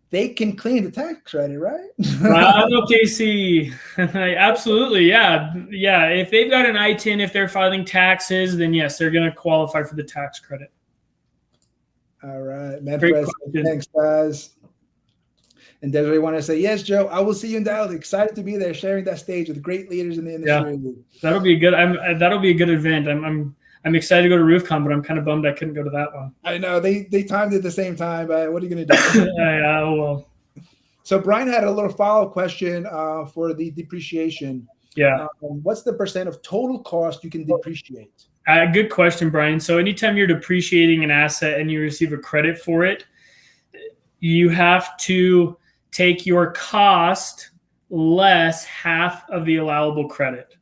They can claim the tax credit, right? OKC. Absolutely, yeah. Yeah, if they've got an ITIN, if they're filing taxes, then yes, they're going to qualify for the tax credit. All right, Manfred, thanks, guys. And Desiree want to say, yes, Joe, I will see you in Dallas. Excited to be there, sharing that stage with great leaders in the industry. Yeah, that'll be good. That'll be a good event. I'm excited to go to RoofCon, but I'm kind of bummed I couldn't go to that one. I know they timed it at the same time. But what are you going to do? Yeah, well. So Brian had a little follow-up question for the depreciation. Yeah. What's the percent of total cost you can depreciate? Good question, Brian. So anytime you're depreciating an asset and you receive a credit for it, you have to take your cost less half of the allowable credit.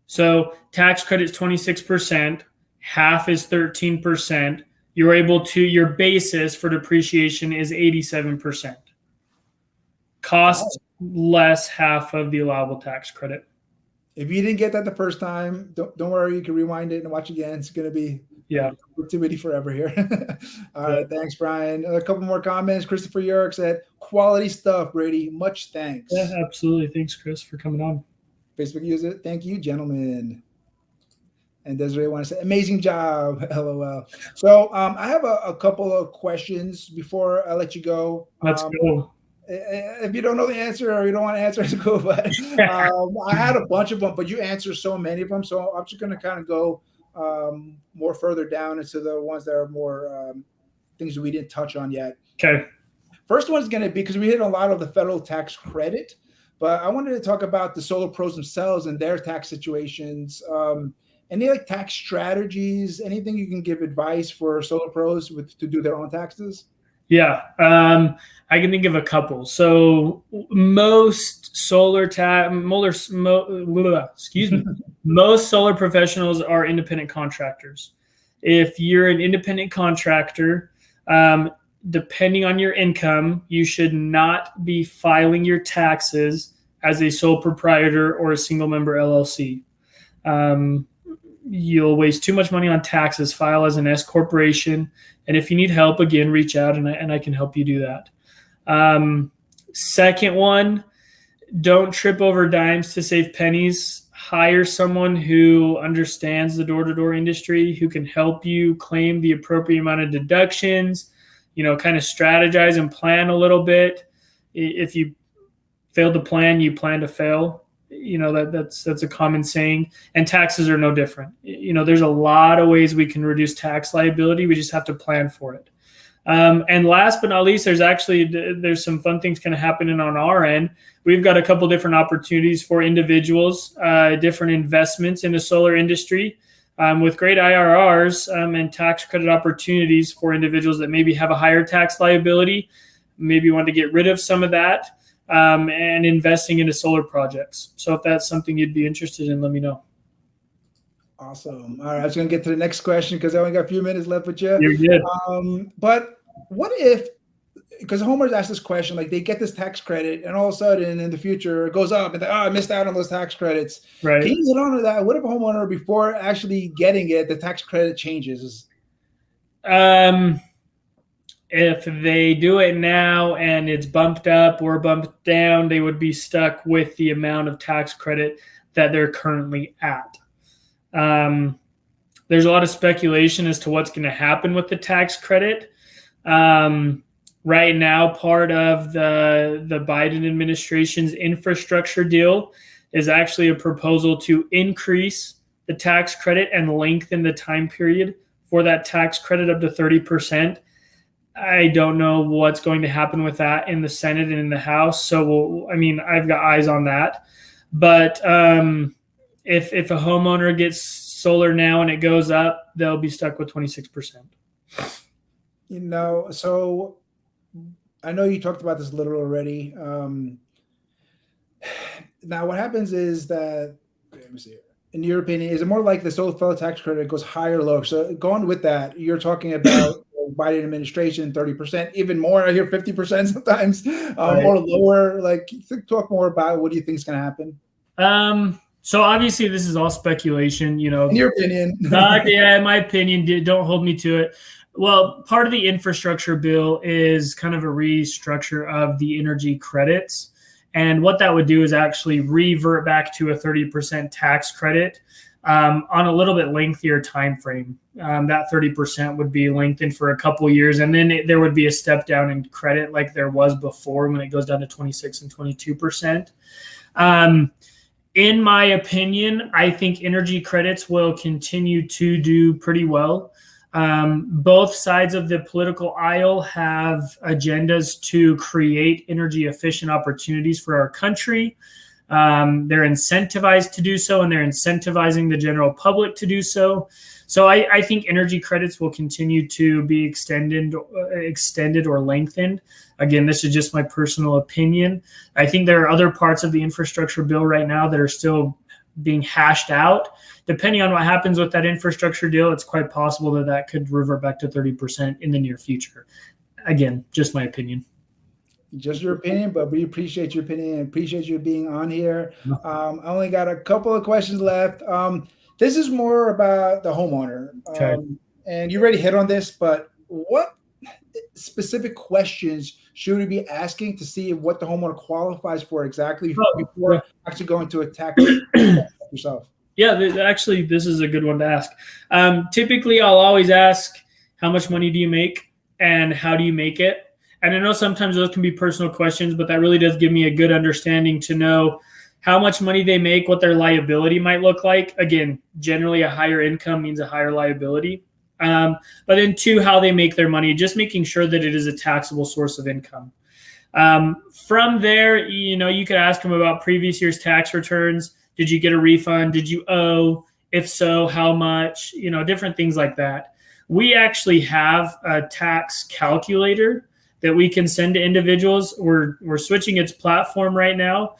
So tax credit is 26%, half is 13%. Your basis for depreciation is 87%. Cost less half of the allowable tax credit. If you didn't get that the first time, don't worry. You can rewind it and watch again. It's going to be activity forever here. All right. Thanks, Brian. A couple more comments. Christopher York said, quality stuff, Brady. Much thanks. Yeah, absolutely. Thanks, Chris, for coming on. Facebook user, thank you, gentlemen. And Desiree want to say, amazing job, LOL. So I have a couple of questions before I let you go. Let's go. If you don't know the answer or you don't want to answer, it's cool. But I had a bunch of them, but you answered so many of them. So I'm just going to kind of go more further down into the ones that are more things that we didn't touch on yet. Okay. First one is going to be, because we hit a lot of the federal tax credit, but I wanted to talk about the solar pros themselves and their tax situations. Any like tax strategies, anything you can give advice for solar pros to do their own taxes? Yeah, I can think of a couple. So most solar most solar professionals are independent contractors. If you're an independent contractor, depending on your income, you should not be filing your taxes as a sole proprietor or a single member LLC. You'll waste too much money on taxes. File as an S corporation. And if you need help, again, reach out and I can help you do that. Second one, don't trip over dimes to save pennies. Hire someone who understands the door-to-door industry, who can help you claim the appropriate amount of deductions, kind of strategize and plan a little bit. If you fail to plan, you plan to fail. That's a common saying, and taxes are no different. There's a lot of ways we can reduce tax liability. We just have to plan for it. And last but not least, there's some fun things kind of happening on our end. We've got a couple different opportunities for individuals, different investments in the solar industry, with great IRRs and tax credit opportunities for individuals that maybe have a higher tax liability, maybe want to get rid of some of that. And investing into solar projects. So if that's something you'd be interested in, let me know. Awesome. All right. I was going to get to the next question because I only got a few minutes left with you. You're good. But what if, because homeowners ask this question, like they get this tax credit and all of a sudden in the future it goes up and I missed out on those tax credits. Right. Can you get on to that? What if a homeowner before actually getting it, the tax credit changes? If they do it now and it's bumped up or bumped down, they would be stuck with the amount of tax credit that they're currently at. There's a lot of speculation as to what's going to happen with the tax credit. Right now, part of the Biden administration's infrastructure deal is actually a proposal to increase the tax credit and lengthen the time period for that tax credit up to 30%. I don't know what's going to happen with that in the Senate and in the House. So, I've got eyes on that. But if a homeowner gets solar now and it goes up, they'll be stuck with 26%. So I know you talked about this a little already. Now, what happens is that, let me see. In your opinion, is it more like the solar federal tax credit goes higher or lower? So going with that, you're talking about Biden administration, 30%, even more. I hear 50% sometimes, right, or lower. Like, talk more about what do you think is going to happen? So obviously this is all speculation, In your opinion. Yeah, in my opinion, don't hold me to it. Well, part of the infrastructure bill is kind of a restructure of the energy credits. And what that would do is actually revert back to a 30% tax credit on a little bit lengthier time frame. That 30% would be lengthened for a couple of years, and then there would be a step down in credit like there was before when it goes down to 26 and 22%. In my opinion, I think energy credits will continue to do pretty well. Both sides of the political aisle have agendas to create energy efficient opportunities for our country. They're incentivized to do so, and they're incentivizing the general public to do so. So I think energy credits will continue to be extended or lengthened. Again, this is just my personal opinion. I think there are other parts of the infrastructure bill right now that are still being hashed out. Depending on what happens with that infrastructure deal, it's quite possible that could revert back to 30% in the near future. Again, just my opinion. Just your opinion, but we appreciate your opinion and appreciate you being on here. I only got a couple of questions left. This is more about the homeowner. Okay. And you already hit on this, but what specific questions should we be asking to see what the homeowner qualifies for exactly before actually going to attack yourself? Yeah, actually, this is a good one to ask. Typically, I'll always ask, how much money do you make and how do you make it? And I know sometimes those can be personal questions, but that really does give me a good understanding to know how much money they make, what their liability might look like. Again, generally a higher income means a higher liability. But then two, how they make their money, just making sure that it is a taxable source of income. From there, you could ask them about previous year's tax returns. Did you get a refund? Did you owe? If so, how much? Different things like that. We actually have a tax calculator that we can send to individuals. We're switching its platform right now.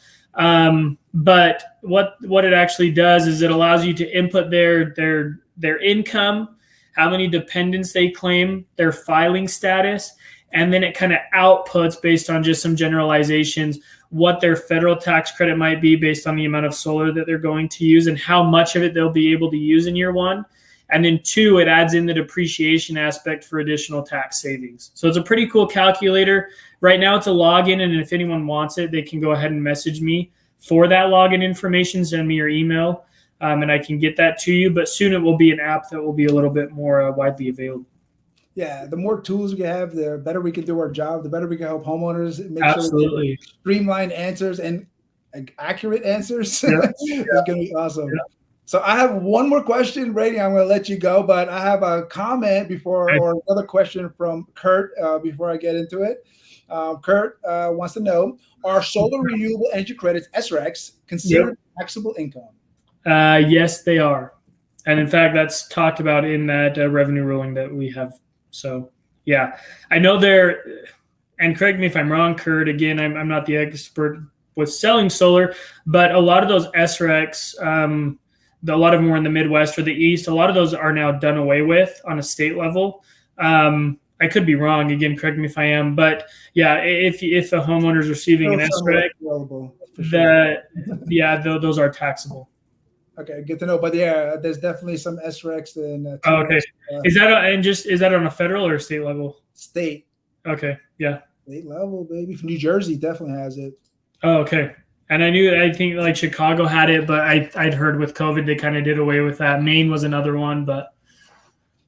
But what it actually does is it allows you to input their income, how many dependents they claim, their filing status, and then it kind of outputs based on just some generalizations what their federal tax credit might be based on the amount of solar that they're going to use and how much of it they'll be able to use in year one. And then two, it adds in the depreciation aspect for additional tax savings. So it's a pretty cool calculator. Right now it's a login, and if anyone wants it, they can go ahead and message me for that login information, send me your email, and I can get that to you. But soon it will be an app that will be a little bit more widely available. Yeah, the more tools we have, the better we can do our job, the better we can help homeowners make Absolutely. sure we get streamlined answers and accurate answers. Yeah. It's going to be awesome. Yeah. So I have one more question, Brady. I'm going to let you go, but I have a comment or another question from Kurt before I get into it. Kurt wants to know, are solar renewable energy credits, SRECs, considered taxable income? Yes, they are. And in fact, that's talked about in that revenue ruling that we have. So, yeah, I know and correct me if I'm wrong, Kurt, again, I'm not the expert with selling solar, but a lot of those SRECs, a lot of them were in the Midwest or the East. A lot of those are now done away with on a state level. I could be wrong. Again, correct me if I am. But yeah, if a homeowner is receiving an SREC, those are taxable. Okay, good to know. But yeah, there's definitely some SRECs and Okay. Is that on a federal or state level? State. Okay. Yeah. State level, baby. From New Jersey definitely has it. Oh, okay. And I think like Chicago had it, but I'd heard with COVID they kind of did away with that. Maine was another one, but.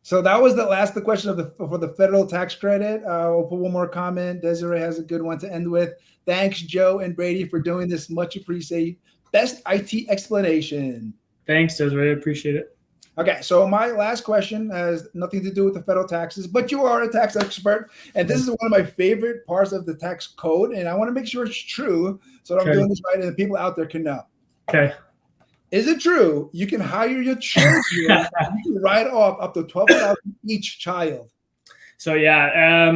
So that was the question for the federal tax credit. We'll put one more comment. Desiree has a good one to end with. Thanks, Joe and Brady, for doing this. Much appreciated. Best IT explanation. Thanks, Desiree. I appreciate it. Okay, so my last question has nothing to do with the federal taxes, but you are a tax expert, and this is one of my favorite parts of the tax code, and I want to make sure it's true so that I'm doing this right and the people out there can know. Okay. Is it true you can hire your children, you can write off up to $12,000 each child? So yeah,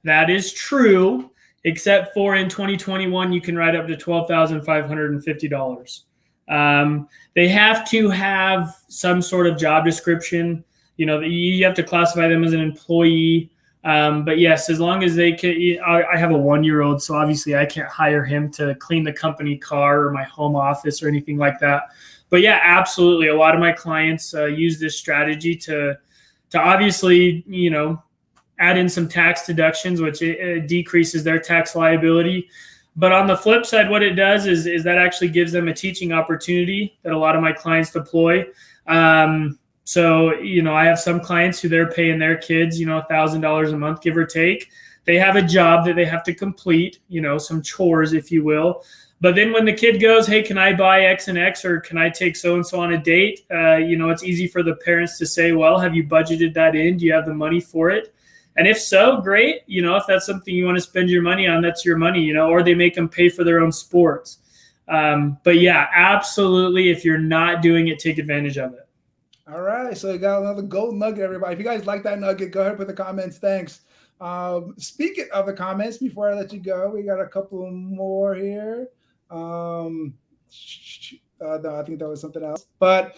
that is true, except for in 2021, you can write up to $12,550. They have to have some sort of job description. You have to classify them as an employee. But yes, as long as they can, I have a 1-year-old, so obviously I can't hire him to clean the company car or my home office or anything like that. But yeah, absolutely. A lot of my clients use this strategy to obviously, add in some tax deductions, which it decreases their tax liability. But on the flip side, what it does is that actually gives them a teaching opportunity that a lot of my clients deploy. So, I have some clients who they're paying their kids, $1,000 a month, give or take. They have a job that they have to complete, some chores, if you will. But then when the kid goes, hey, can I buy X and X, or can I take so-and-so on a date? It's easy for the parents to say, well, have you budgeted that in? Do you have the money for it? And if so, great. If that's something you want to spend your money on, that's your money, or they make them pay for their own sports. But yeah, absolutely. If you're not doing it, take advantage of it. All right. So you got another gold nugget, everybody. If you guys like that nugget, go ahead and put the comments. Thanks. Speaking of the comments, before I let you go, we got a couple more here. No, I think that was something else. But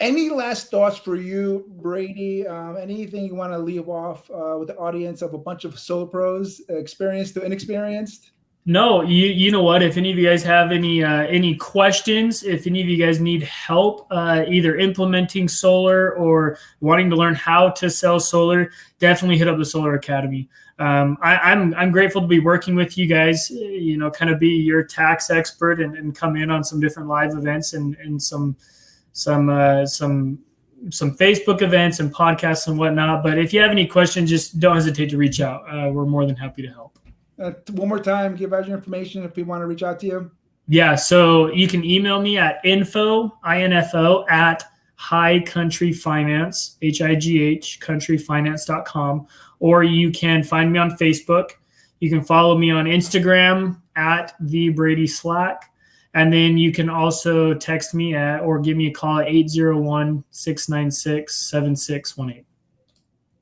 any last thoughts for you, Brady? Anything you want to leave off with the audience of a bunch of solo pros, experienced to inexperienced? No, you know what? If any of you guys have any questions, if any of you guys need help either implementing solar or wanting to learn how to sell solar, definitely hit up the Solar Academy. I'm grateful to be working with you guys. Kind of be your tax expert and come in on some different live events and some Facebook events and podcasts and whatnot. But if you have any questions, just don't hesitate to reach out. We're more than happy to help. One more time, give out your information if people want to reach out to you. Yeah, so you can email me at info at highcountryfinance, HIGH, countryfinance.com, or you can find me on Facebook. You can follow me on Instagram at the Brady Slack. And then you can also text me or give me a call at 801-696-7618.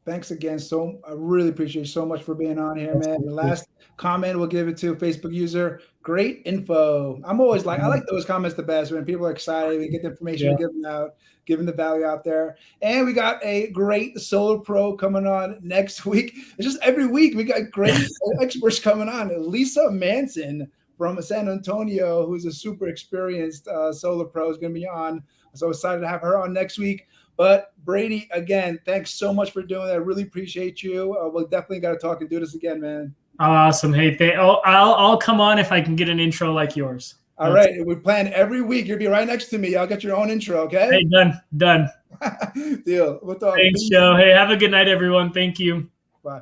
Thanks again. So I really appreciate you so much for being on here, man. The last comment we'll give it to a Facebook user. Great info. I like those comments the best when people are excited. We get the information, we give them out, giving the value out there. And we got a great solar pro coming on next week. It's just every week we got great experts coming on. Lisa Manson from San Antonio, who's a super experienced solar pro, is going to be on. I'm so excited to have her on next week. But Brady, again, thanks so much for doing that. I really appreciate you. We'll definitely got to talk and do this again, man. Awesome. Hey, I'll come on if I can get an intro like yours. All right. We plan every week. You'll be right next to me. I'll get your own intro, okay? Hey, done. Deal. We'll talk. Thanks, Joe. Hey, have a good night, everyone. Thank you. Bye.